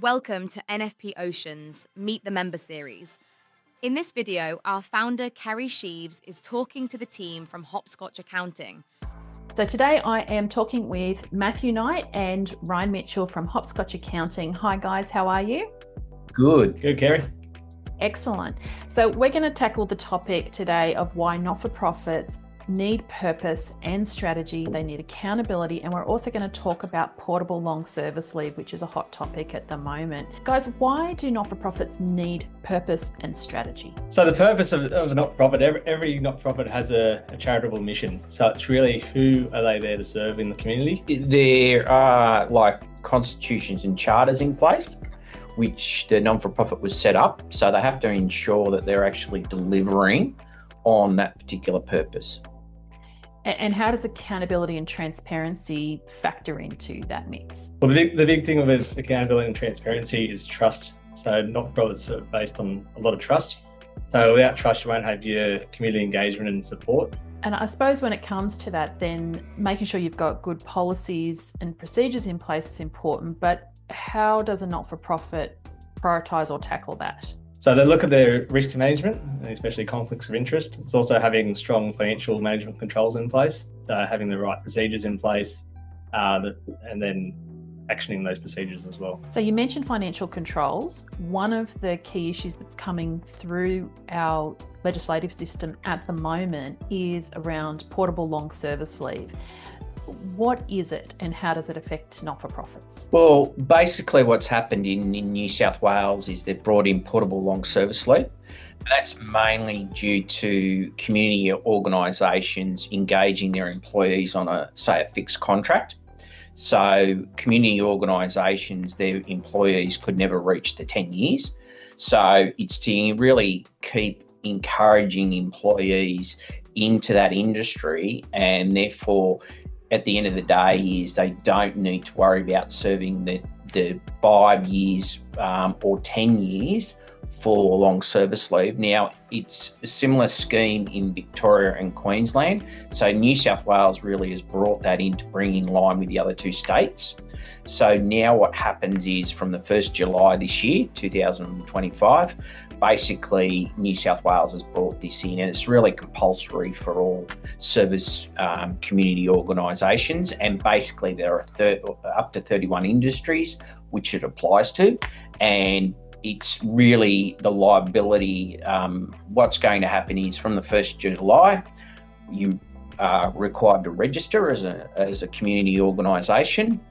Welcome to NFP Ocean's Meet the Member series. In this video, our founder, Kerrie Sheaves, is talking to the team from Hopscotch Accounting. So today I am talking with Matthew Knight and Ryan Mitchell from Hopscotch Accounting. Hi guys, how are you? Good, Kerrie. Excellent. So we're going to tackle the topic today of why not-for-profits need purpose and strategy. They need accountability. And we're also going to talk about portable long service leave, which is a hot topic at the moment. Guys, why do not-for-profits need purpose and strategy? So the purpose of a not-for-profit, every not-for-profit has a charitable mission. So it's really, who are they there to serve in the community? There are constitutions and charters in place, which the non-for-profit was set up. So they have to ensure that they're actually delivering on that particular purpose. And how does accountability and transparency factor into that mix? Well, the big thing with accountability and transparency is trust. So not-for-profits are based on a lot of trust. So without trust, you won't have your community engagement and support. And I suppose when it comes to that, then making sure you've got good policies and procedures in place is important. But how does a not-for-profit prioritise or tackle that? So they look at their risk management, especially conflicts of interest. It's also having strong financial management controls in place. So having the right procedures in place and then actioning those procedures as well. So you mentioned financial controls. One of the key issues that's coming through our legislative system at the moment is around portable long service leave. What is it and how does it affect not-for-profits? Well, basically what's happened in New South Wales is they've brought in portable long service leave. That's mainly due to community organisations engaging their employees on a fixed contract. So community organisations, their employees could never reach the 10 years. So it's to really keep encouraging employees into that industry, and therefore at the end of the day is they don't need to worry about serving the 5 years or 10 years for long service leave. Now, it's a similar scheme in Victoria and Queensland. So New South Wales really has brought that in to bring in line with the other two states. So now what happens is from the 1st July this year, 2025, basically New South Wales has brought this in, and it's really compulsory for all service community organisations, and basically there are up to 31 industries which it applies to, and it's really the liability. What's going to happen is from the 1st July, you are required to register as a community organisation,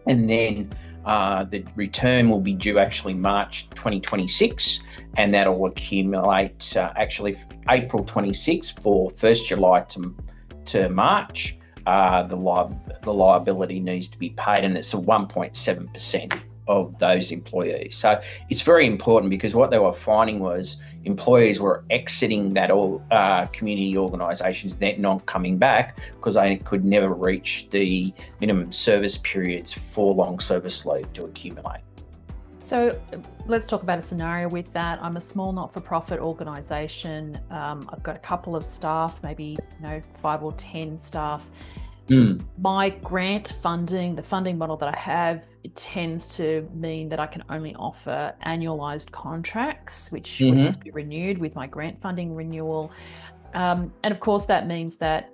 and then the return will be due actually March 2026, and that'll accumulate actually April 26 for 1st July to March. The liability needs to be paid, and it's a 1.7% of those employees. So it's very important, because what they were finding was employees were exiting that community organisations, then not coming back because they could never reach the minimum service periods for long service leave to accumulate. So let's talk about a scenario with that. I'm a small not-for-profit organisation. I've got a couple of staff, maybe 5 or 10 staff. My grant funding, the funding model that I have, it tends to mean that I can only offer annualised contracts, which would have to be renewed with my grant funding renewal. And of course, that means that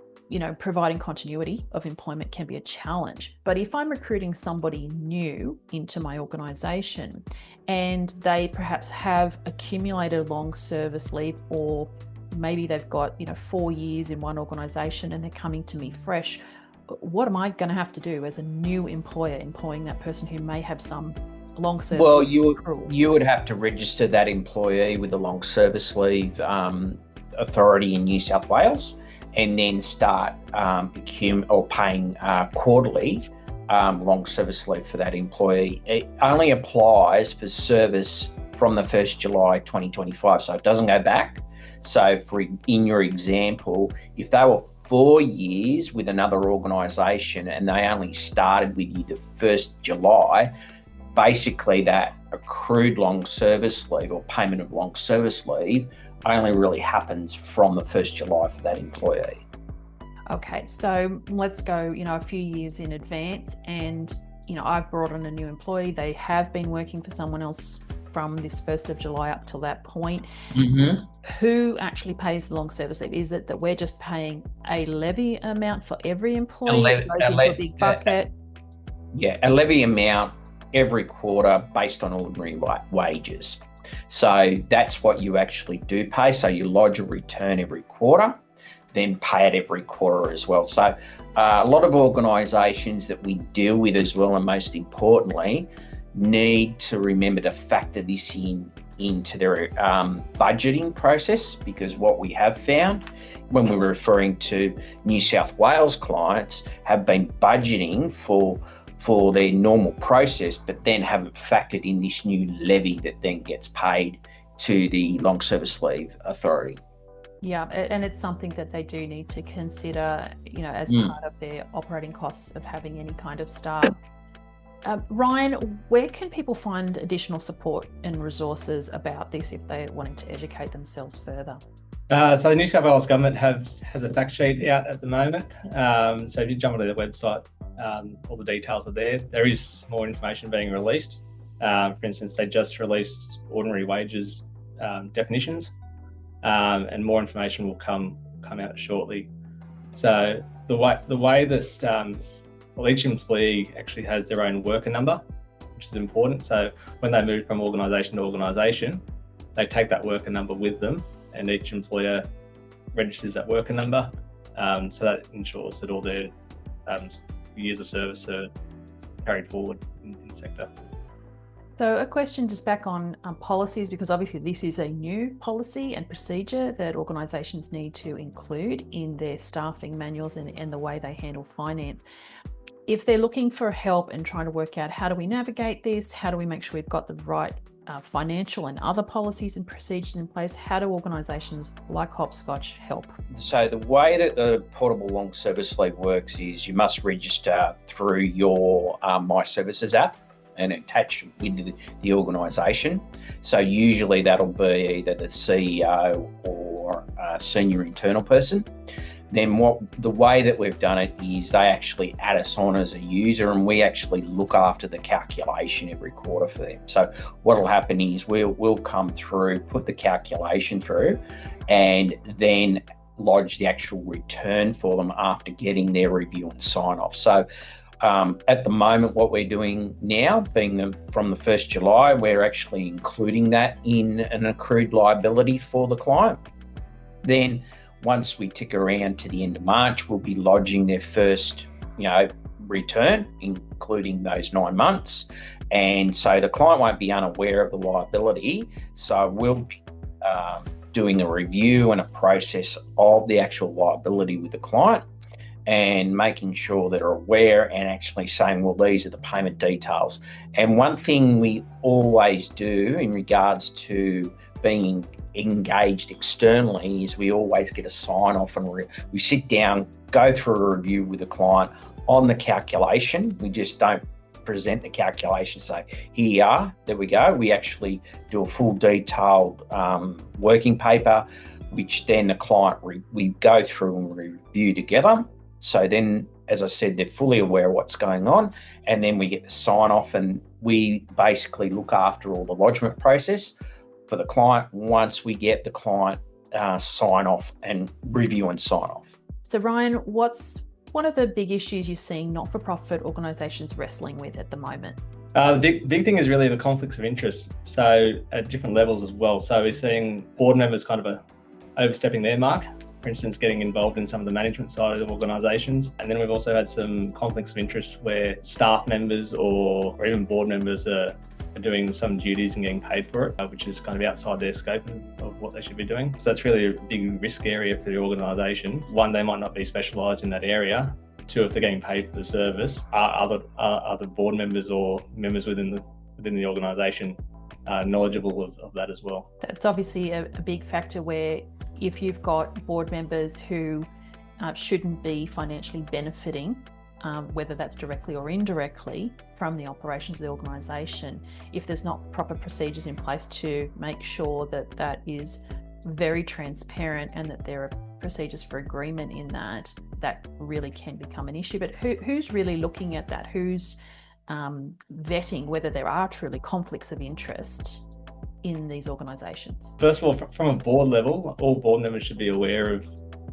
providing continuity of employment can be a challenge. But if I'm recruiting somebody new into my organisation and they perhaps have accumulated long service leave, or maybe they've got 4 years in one organisation and they're coming to me fresh, what am I going to have to do as a new employer employing that person who may have some long service leave? Well, you would have to register that employee with the long service leave authority in New South Wales, and then start paying quarterly long service leave for that employee. It only applies for service from the 1st July 2025, so it doesn't go back. So in your example, if they were 4 years with another organisation and they only started with you the 1st July, basically that accrued long service leave or payment of long service leave only really happens from the 1st July for that employee. Okay, so let's go, a few years in advance, and I've brought on a new employee, they have been working for someone else from this 1st of July up till that point. Who actually pays the long service leave? Is it that we're just paying a levy amount for every employee? It goes into a big bucket? A levy amount every quarter based on ordinary wages. So that's what you actually do pay. So you lodge a return every quarter, then pay it every quarter as well. So a lot of organisations that we deal with as well, and most importantly, need to remember to factor this into their budgeting process, because what we have found when we're referring to New South Wales clients have been budgeting for their normal process, but then haven't factored in this new levy that then gets paid to the Long Service Leave Authority. Yeah, and it's something that they do need to consider, as part of their operating costs of having any kind of staff. Ryan, where can people find additional support and resources about this if they're wanting to educate themselves further? So the New South Wales Government has a fact sheet out at the moment. So if you jump onto their website, all the details are there. There is more information being released. For instance, they just released ordinary wages definitions, and more information will come out shortly. So the way that each employee actually has their own worker number, which is important. So when they move from organisation to organisation, they take that worker number with them, and each employer registers that worker number. So that ensures that all their years of service are carried forward in the sector. So a question just back on policies, because obviously this is a new policy and procedure that organisations need to include in their staffing manuals and the way they handle finance. If they're looking for help and trying to work out how do we navigate this, how do we make sure we've got the right financial and other policies and procedures in place, how do organisations like Hopscotch help? So the way that the portable long service leave works is you must register through your My Services app and attach with the organisation. So usually that'll be either the CEO or a senior internal person. Then the way that we've done it is they actually add us on as a user, and we actually look after the calculation every quarter for them. So what'll happen is we'll come through, put the calculation through, and then lodge the actual return for them after getting their review and sign off. So at the moment, what we're doing now, being from the 1st July, we're actually including that in an accrued liability for the client. Then once we tick around to the end of March, we'll be lodging their first, return, including those 9 months. And so the client won't be unaware of the liability. So we'll be doing a review and a process of the actual liability with the client and making sure they're aware and actually saying, well, these are the payment details. And one thing we always do in regards to being engaged externally is we always get a sign off, and we sit down, go through a review with the client on the calculation. We just don't present the calculation, say, here you are, there we go. We actually do a full detailed working paper, which then the client, we go through and review together. So then, as I said, they're fully aware of what's going on, and then we get the sign off, and we basically look after all the lodgement process for the client once we get the client sign off and review and sign off. So Ryan, what's one of the big issues you're seeing not-for-profit organisations wrestling with at the moment? The big thing is really the conflicts of interest. So at different levels as well. So we're seeing board members kind of overstepping their mark, for instance, getting involved in some of the management side of organisations. And then we've also had some conflicts of interest where staff members or even board members are doing some duties and getting paid for it, which is kind of outside their scope of what they should be doing. So that's really a big risk area for the organisation. One, they might not be specialised in that area. Two, if they're getting paid for the service, are other board members or members within the organisation knowledgeable of that as well? That's obviously a big factor, where if you've got board members who shouldn't be financially benefiting, whether that's directly or indirectly from the operations of the organisation, if there's not proper procedures in place to make sure that that is very transparent and that there are procedures for agreement in that really can become an issue. But who's really looking at that? Who's vetting whether there are truly conflicts of interest in these organisations? First of all, from a board level, all board members should be aware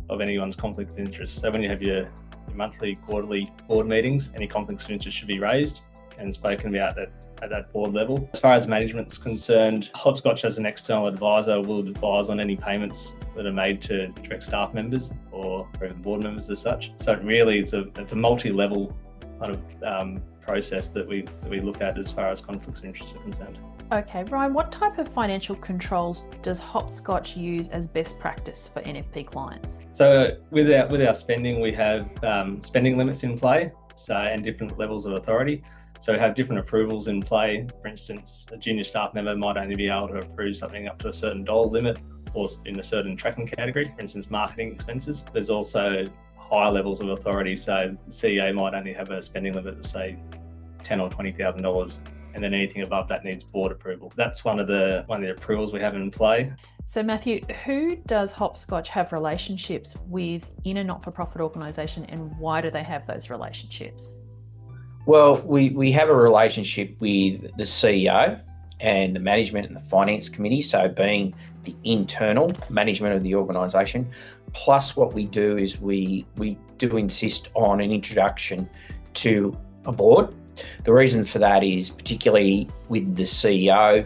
of anyone's conflict of interest. So when you have your monthly, quarterly board meetings, any conflicts of interest should be raised and spoken about at that board level. As far as management's concerned, Hopscotch as an external advisor will advise on any payments that are made to direct staff members or even board members as such. So really it's a multi-level kind of process that we look at as far as conflicts of interest are concerned. Okay, Ryan, what type of financial controls does Hopscotch use as best practice for NFP clients? So with our spending, we have spending limits in play, and different levels of authority. So we have different approvals in play. For instance, a junior staff member might only be able to approve something up to a certain dollar limit or in a certain tracking category, for instance, marketing expenses. There's also higher levels of authority. So the CEO might only have a spending limit of say $10,000 or $20,000, and then anything above that needs board approval. That's one of the approvals we have in play. So Matthew, who does Hopscotch have relationships with in a not-for-profit organisation, and why do they have those relationships? Well, we have a relationship with the CEO and the management and the finance committee, so being the internal management of the organisation. Plus what we do is we do insist on an introduction to a board. The reason for that is particularly with the CEO,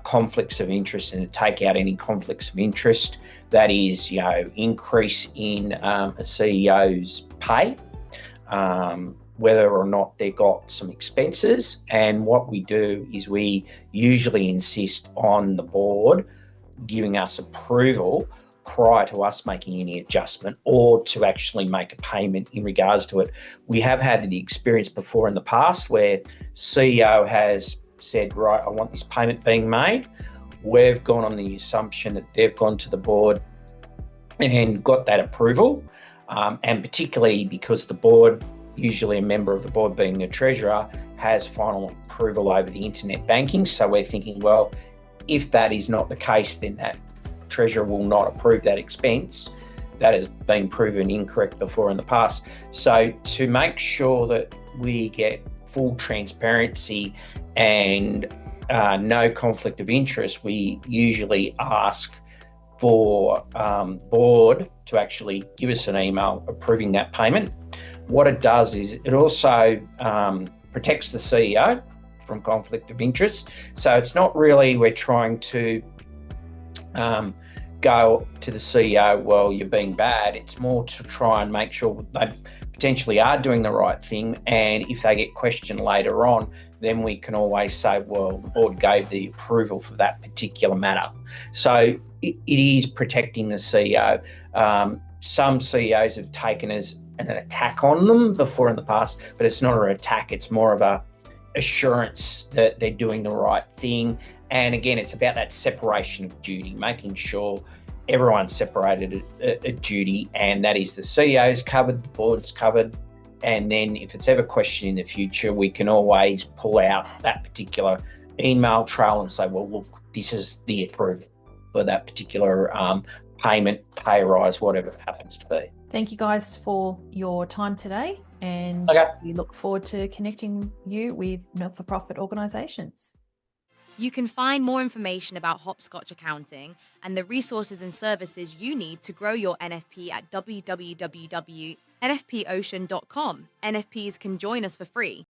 conflicts of interest, and to take out any conflicts of interest, that is, increase in a CEO's pay, whether or not they got some expenses. And what we do is we usually insist on the board giving us approval prior to us making any adjustment or to actually make a payment in regards to it. We have had the experience before in the past where CEO has said, right, I want this payment being made. We've gone on the assumption that they've gone to the board and got that approval. And particularly because the board, usually a member of the board being the treasurer, has final approval over the internet banking. So we're thinking, well, if that is not the case, then that treasurer will not approve that expense. That has been proven incorrect before in the past. So to make sure that we get full transparency and no conflict of interest, we usually ask for board to actually give us an email approving that payment. What it does is it also protects the CEO from conflict of interest. So it's not really we're trying to go to the CEO, well, you're being bad. It's more to try and make sure they potentially are doing the right thing. And if they get questioned later on, then we can always say, well, the board gave the approval for that particular matter. So it is protecting the CEO. Some CEOs have taken as an attack on them before in the past, but it's not an attack. It's more of a assurance that they're doing the right thing. And again, it's about that separation of duty, making sure everyone's separated at duty, and that is the CEO's covered, the board's covered. And then if it's ever questioned in the future, we can always pull out that particular email trail and say, well, look, this is the approval for that particular payment, pay rise, whatever it happens to be. Thank you guys for your time today, and we look forward to connecting you with not-for-profit organisations. You can find more information about Hopscotch Accounting and the resources and services you need to grow your NFP at www.nfpocean.com. NFPs can join us for free.